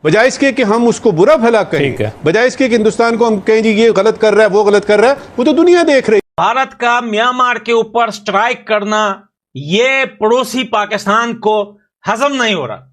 बजाय इसके कि हम उसको बुरा भला कहें, बजाय इसके कि हिंदुस्तान को हम कहें जी ये गलत कर रहा है, वो गलत कर रहा है, वो तो दुनिया देख रही है। भारत का म्यांमार के ऊपर स्ट्राइक करना, ये पड़ोसी पाकिस्तान को हजम नहीं हो रहा।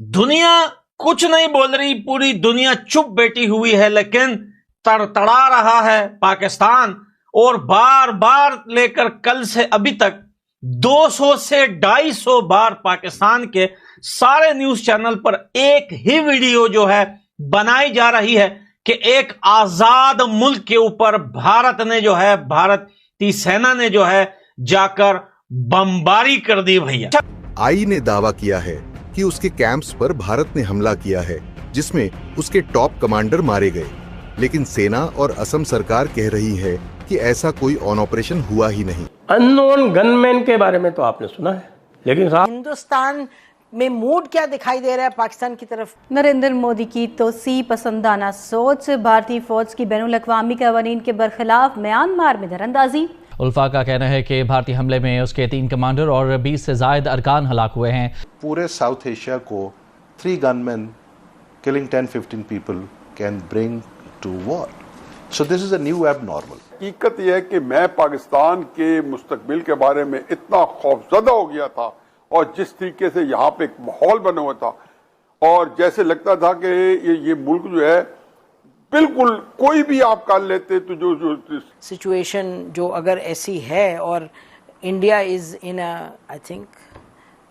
दुनिया कुछ नहीं बोल रही, पूरी दुनिया चुप बैठी हुई है, लेकिन तड़तड़ा रहा है पाकिस्तान। और बार बार लेकर कल से अभी तक 200 से 250 बार पाकिस्तान के सारे न्यूज चैनल पर एक ही वीडियो जो है बनाई जा रही है कि एक आजाद मुल्क के ऊपर भारत ने जो है, भारतीय सेना ने जो है जाकर बमबारी कर दी भैया। आई ने दावा किया है कि उसके कैंप्स पर भारत ने हमला किया है, जिसमें उसके टॉप कमांडर मारे गए, लेकिन सेना और असम सरकार कह रही है कि ऐसा कोई ऑन ऑपरेशन हुआ ही नहीं। अननोन गनमैन के बारे में तो आपने सुना है, लेकिन हिंदुस्तान में मूड क्या दिखाई दे रहा है पाकिस्तान की तरफ? नरेंद्र मोदी की तोसी पसंदाना सोच, भारतीय फौज की बैनुल अक़वामी कवानीन के बरखिलाफ म्यांमार में दरअंदाजी। उल्फा का कहना है कि भारतीय हमले में उसके 3 कमांडर और 20 से ज्यादा अरकान हलाक हुए हैं। पूरे साउथ एशिया को 3 gunman killing 10-15 people can bring to war. So this is a new abnormal. हकीकत यह है कि मैं पाकिस्तान के मुस्तकबिल के बारे में इतना खौफजदा हो गया था, और जिस तरीके से यहाँ पे एक माहौल बना हुआ था, और जैसे लगता था कि ये मुल्क जो है बिल्कुल कोई भी आप कर लेते तो जो सिचुएशन जो अगर ऐसी है, और India is in a I think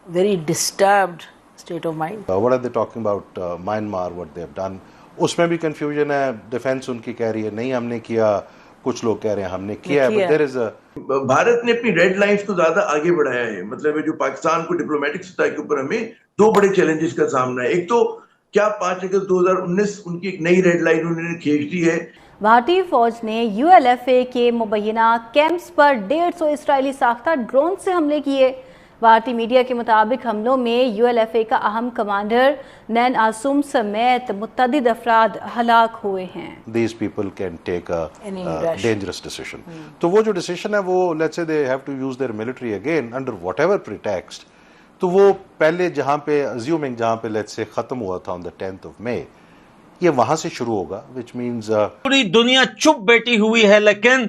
very disturbed state of mind. What are they talking about Myanmar, what they have done, उसमें भी कंफ्यूजन है। डिफेंस उनकी कह रही है नहीं हमने किया, कुछ लोग कह रहे हैं हमने किया है, बट देयर इज भारत ने अपनी रेड लाइंस को ज्यादा आगे बढ़ाया है। मतलब जो पाकिस्तान को डिप्लोमेटिक सतह के ऊपर हमें 2 बड़े चैलेंजेस का सामना है। एक तो क्या 5 अगस्त 2019 उनकी एक नई रेड लाइन उन्होंने खींच दी है। भारतीय फौज ने ULFA के मुबैना कैंप्स पर 150 इसराइली साख्ता ड्रोन से हमले किए। भारतीय मीडिया के मुताबिक हमलों में ULFA का अहम कमांडर नैन आसुम समेत मुतअद्दिद अफराद हलाक हुए हैं। These people can take a dangerous decision. तो वो जो डिसीजन है वो let's say they have to use their military again under whatever pretext, तो वो पहले जहाँ पे assuming जहाँ पे let's say खत्म हुआ था on the 10th of May, ये वहां से शुरू होगा, which means पूरी दुनिया चुप बैठी हुई है, लेकिन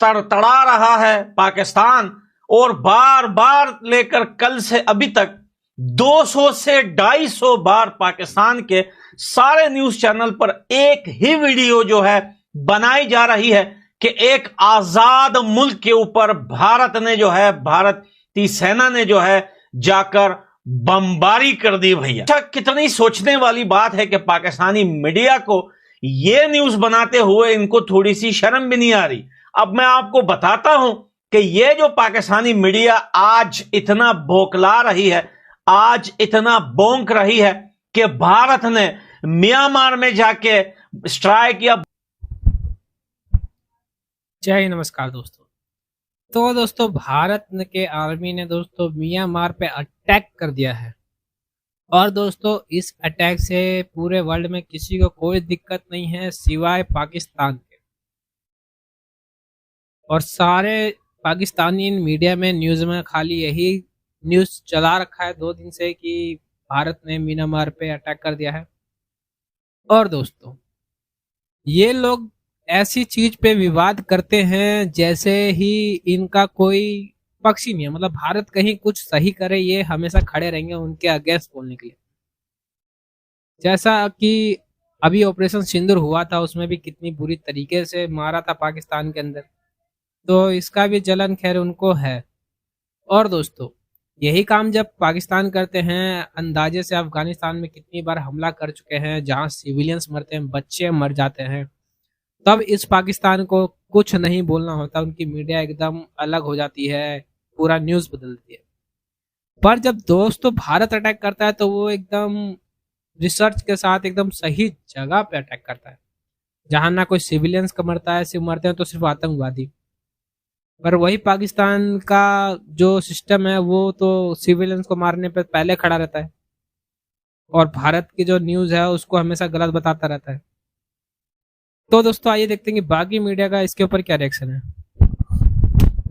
तड़तड़ा रहा है पाकिस्तान। और बार बार लेकर कल से अभी तक 200 से 250 बार पाकिस्तान के सारे न्यूज चैनल पर एक ही वीडियो जो है बनाई जा रही है कि एक आजाद मुल्क के ऊपर भारत ने जो है, भारतीय सेना ने जो है जाकर बमबारी कर दी भैया। अच्छा, कितनी सोचने वाली बात है कि पाकिस्तानी मीडिया को यह न्यूज बनाते हुए इनको थोड़ी सी शर्म भी नहीं आ रही। अब मैं आपको बताता हूं कि ये जो पाकिस्तानी मीडिया आज इतना बौखला रही है, आज इतना भौंक रही है कि भारत ने म्यांमार में जाके स्ट्राइक किया। जय नमस्कार दोस्तों। तो दोस्तों, भारत के आर्मी ने दोस्तों म्यांमार पे अटैक कर दिया है, और दोस्तों इस अटैक से पूरे वर्ल्ड में किसी को कोई दिक्कत नहीं है सिवाय पाकिस्तान के। और सारे पाकिस्तानी मीडिया में न्यूज़ में खाली यही न्यूज़ चला रखा है 2 दिन से कि भारत ने म्यांमार पे अटैक कर दिया है। और दोस्तों ये लोग ऐसी चीज पे विवाद करते हैं जैसे ही इनका कोई पक्ष ही नहीं है। मतलब भारत कहीं कुछ सही करे, ये हमेशा खड़े रहेंगे उनके अगेंस्ट बोलने के लिए। जैसा कि अभी ऑपरेशन सिंदूर हुआ था, उसमें भी कितनी बुरी तरीके से मारा था पाकिस्तान के अंदर, तो इसका भी जलन खैर उनको है। और दोस्तों यही काम जब पाकिस्तान करते हैं, अंदाजे से अफगानिस्तान में कितनी बार हमला कर चुके हैं जहां सिविलियंस मरते हैं, बच्चे मर जाते हैं, तब इस पाकिस्तान को कुछ नहीं बोलना होता, उनकी मीडिया एकदम अलग हो जाती है, पूरा न्यूज़ बदलती है। पर जब दोस्तों भारत अटैक करता है तो वो एकदम रिसर्च के साथ एकदम सही जगह पे अटैक करता है, जहां ना कोई सिविलियंस का मरता है, सिर्फ मरते हैं तो सिर्फ आतंकवादी। पर वही पाकिस्तान का जो सिस्टम है वो तो सिविलियंस को मारने पे पहले खड़ा रहता है, और भारत की जो न्यूज़ है उसको हमेशा गलत बताता रहता है। तो दोस्तों आइए देखते हैं कि बाकी मीडिया का इसके ऊपर क्या रिएक्शन है।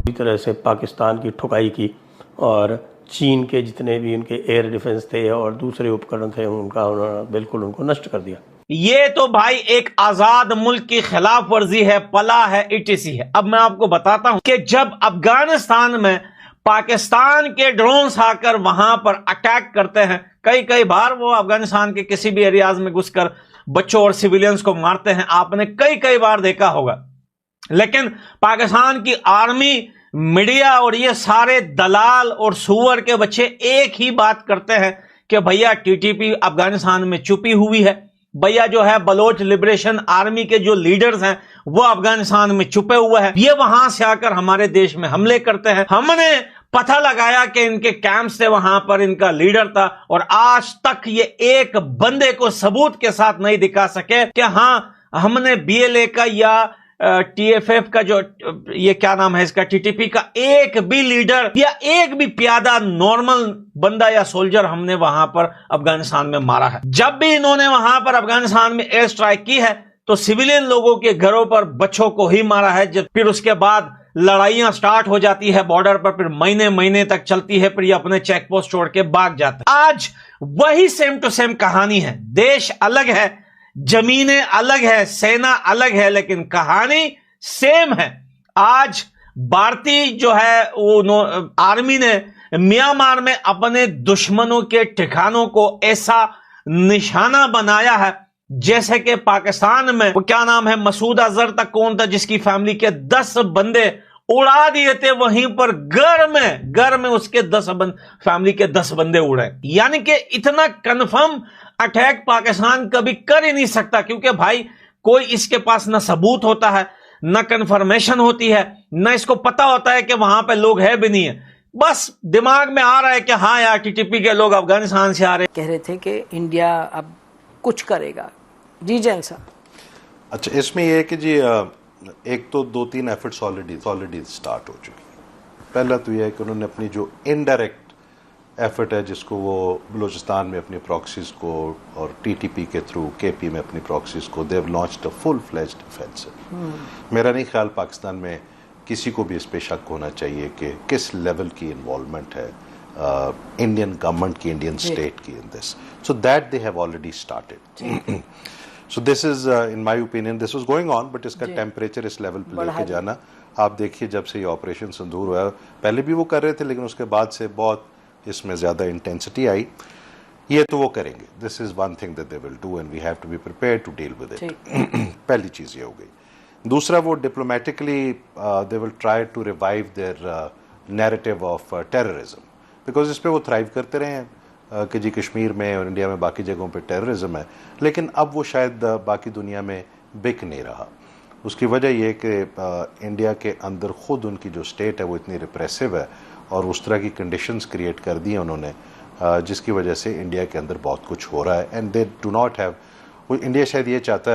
इस तरह से पाकिस्तान की ठुकाई की, और चीन के जितने भी उनके एयर डिफेंस थे और दूसरे उपकरण थे उनका उन्होंने बिल्कुल उनको नष्ट कर दिया। ये तो भाई एक आजाद मुल्क की खिलाफ वर्जी है, पला है, इटीसी है। अब मैं आपको बताता हूं कि जब अफगानिस्तान में पाकिस्तान के ड्रोन्स आकर वहां पर अटैक करते हैं, कई बार वो अफगानिस्तान के किसी भी एरियाज में घुसकर बच्चों और सिविलियंस को मारते हैं, आपने कई बार देखा होगा। लेकिन पाकिस्तान की आर्मी, मीडिया और ये सारे दलाल और सुअर के बच्चे एक ही बात करते हैं कि भैया टीटीपी अफगानिस्तान में छुपी हुई है, भैया जो है बलोच लिबरेशन आर्मी के जो लीडर्स हैं वो अफगानिस्तान में छुपे हुए हैं, ये वहां से आकर हमारे देश में हमले करते हैं। हमने पता लगाया कि इनके कैंप से वहां पर इनका लीडर था और आज तक ये एक बंदे को सबूत के साथ नहीं दिखा सके कि हां हमने बीएलए का या टीएफएफ का जो ये क्या नाम है इसका टीटीपी का एक भी लीडर या एक भी प्यादा नॉर्मल बंदा या सोल्जर हमने वहां पर अफगानिस्तान में मारा है। जब भी इन्होंने वहां पर अफगानिस्तान में एयर स्ट्राइक की है तो सिविलियन लोगों के घरों पर बच्चों को ही मारा है। फिर उसके बाद लड़ाइयां स्टार्ट हो जाती है बॉर्डर पर, फिर महीने तक चलती है, फिर ये अपने चेक पोस्ट छोड़ के भाग जाते हैं। आज वही सेम टू सेम कहानी है। देश अलग है, जमीनें अलग है, सेना अलग है, लेकिन कहानी सेम है। आज भारतीय जो है वो आर्मी ने म्यांमार में अपने दुश्मनों के ठिकानों को ऐसा निशाना बनाया है जैसे कि पाकिस्तान में वो क्या नाम है मसूद अजहर तक कौन था जिसकी फैमिली के 10 बंदे उड़ा दिए थे, वहीं पर घर में उसके 10 फैमिली के 10 बंदे उड़े। यानी कि इतना कंफर्म अटैक पाकिस्तान कभी कर ही नहीं सकता, क्योंकि भाई कोई इसके पास ना सबूत होता है, ना कंफर्मेशन होती है, ना इसको पता होता है कि वहां पे लोग है भी नहीं है। बस दिमाग में आ रहा है कि हाँ यार टीटीपी के लोग अफगानिस्तान से आ रहे। कह रहे थे कि इंडिया अब कुछ करेगा। जी जैन साहब। अच्छा, इसमें यह है कि जी एक तो 2-3 एफर्ट्स ऑलरेडी स्टार्ट हो चुकी है। पहला तो यह है कि उन्होंने अपनी जो इनडायरेक्ट एफर्ट है जिसको वो बलूचिस्तान में अपनी प्रॉक्सीज को और टीटीपी के थ्रू केपी में अपनी प्रॉक्सीज को they have launched a full fledged offensive. मेरा नहीं ख्याल पाकिस्तान में किसी को भी इस पे शक होना चाहिए कि किस लेवल की इन्वॉल्वमेंट है इंडियन गवर्नमेंट की, इंडियन स्टेट की in this, so that they have already started. So this is in my opinion this was going on, but इसका टेम्परेचर इस लेवल पे लेके जाना, आप देखिए जब से ये ऑपरेशन सिंदूर हुआ, पहले भी वो कर रहे थे लेकिन उसके बाद से बहुत इसमें ज़्यादा इंटेंसिटी आई, ये तो वो करेंगे। This is one thing that they will do and we have to be prepared to deal with it. पहली चीज़ ये हो गई। दूसरा, वो diplomatically they will try to revive their narrative of terrorism, because इस पर वो थ्राइव करते रहे हैं कि जी कश्मीर में और इंडिया में बाकी जगहों पे टेररिज्म है, लेकिन अब वो शायद बाकी दुनिया में बिक नहीं रहा। उसकी वजह यह कि इंडिया के अंदर ख़ुद उनकी जो स्टेट है वो इतनी रिप्रेसिव है और उस तरह की कंडीशंस क्रिएट कर दी हैं उन्होंने, जिसकी वजह से इंडिया के अंदर बहुत कुछ हो रहा है and they do not have, India शायद ये चाहता है